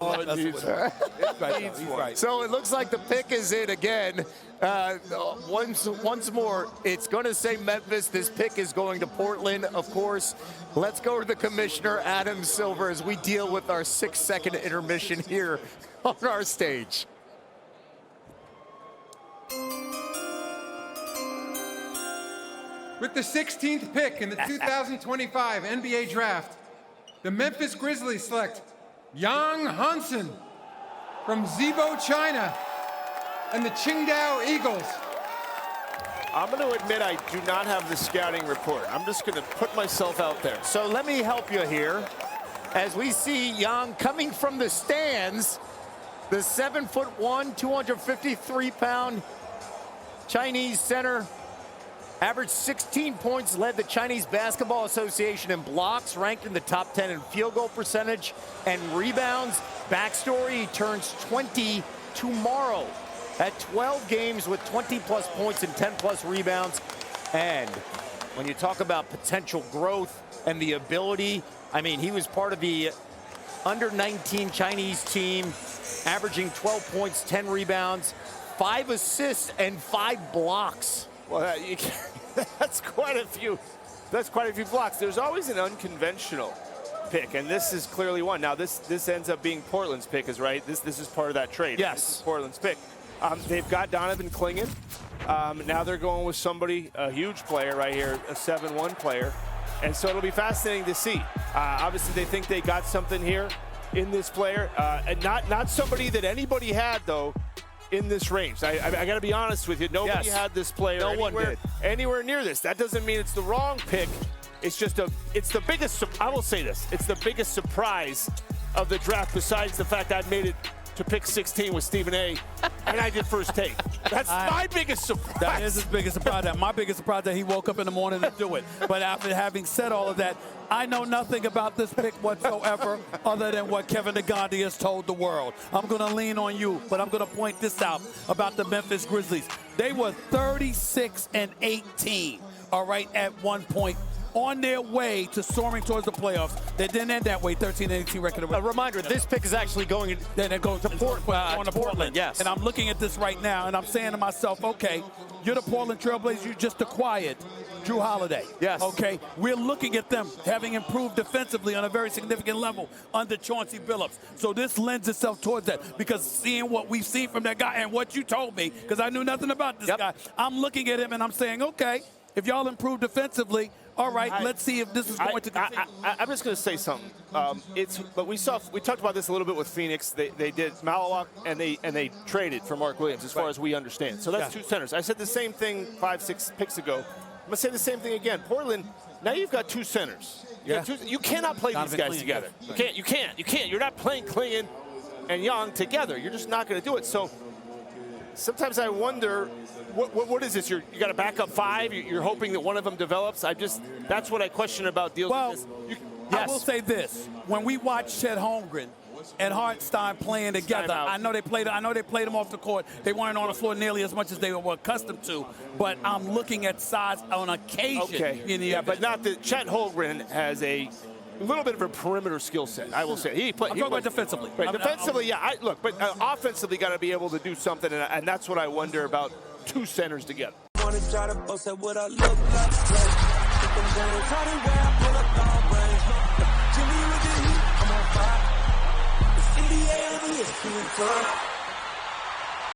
He's right. So it looks like the pick is in again. Once more, it's going to say Memphis. This pick is going to Portland, of course. Let's go to the commissioner, Adam Silver, as we deal with our 6-second intermission here on our stage. With the 16th pick in the 2025 NBA Draft, the Memphis Grizzlies select Yang Hansen from Zibo, China, and the Qingdao Eagles. I'm going to admit I do not have the scouting report. I'm just going to put myself out there. So let me help you here. As we see Yang coming from the stands, the 7'1", 253-pound Chinese center, averaged 16 points, led the Chinese Basketball Association in blocks, ranked in the top 10 in field goal percentage and rebounds. Backstory, he turns 20 tomorrow at 12 games with 20-plus points and 10-plus rebounds. And when you talk about potential growth and the ability, I mean, he was part of the under-19 Chinese team, averaging 12 points, 10 rebounds, 5 assists, and 5 blocks. Well, that's quite a few. That's quite a few blocks. There's always an unconventional pick, and this is clearly one. Now, this ends up being Portland's pick, is right? This is part of that trade. Yes, this is Portland's pick. They've got Donovan Clingan. Now they're going with somebody, a huge player right here, a 7'1" player, and so it'll be fascinating to see. Obviously, they think they got something here in this player, and not somebody that anybody had though. In this range, I got to be honest with you. Nobody had this player anywhere near this. That doesn't mean it's the wrong pick. It's just it's the biggest. I will say this: it's the biggest surprise of the draft. Besides the fact I made it to pick 16 with Stephen A. and I did first take. That's my biggest surprise. That is his biggest surprise. My biggest surprise that he woke up in the morning to do it. But after having said all of that, I know nothing about this pick whatsoever other than what Kevin DeGandhi has told the world. I'm going to lean on you, but I'm going to point this out about the Memphis Grizzlies. They were 36-18, all right, at one point, on their way to soaring towards the playoffs. They didn't end that way, 13-18 record. A reminder, this pick is actually going to Portland. Yes. And I'm looking at this right now, and I'm saying to myself, okay, you're the Portland Trailblazers. You just acquired Drew Holiday. Yes. Okay. We're looking at them having improved defensively on a very significant level under Chauncey Billups. So this lends itself towards that, because seeing what we've seen from that guy and what you told me, because I knew nothing about this guy, I'm looking at him and I'm saying, okay, if y'all improve defensively, all right, let's see if this is going to continue. I'm just going to say something. But we talked about this a little bit with Phoenix. They did Malawak and they traded for Mark Williams, as far as we understand. So that's two centers. I said the same thing 5-6 picks ago. I'm going to say the same thing again. Portland, now you've got two centers. You cannot play these guys together. You can't. You're not playing Clingan and Young together. You're just not going to do it. So sometimes I wonder, what is this? You got a backup 5? You're hoping that one of them develops? That's what I question about deals like this. I will say this: when we watched Chet Holmgren and Hartenstein playing together, I know they played them off the court. They weren't on the floor nearly as much as they were accustomed to. But I'm looking at size on occasion. But not that Chet Holmgren has a little bit of a perimeter skill set, I will say. I'm talking about defensively. Right, defensively, but offensively got to be able to do something, and that's what I wonder about two centers together. I'm on fire.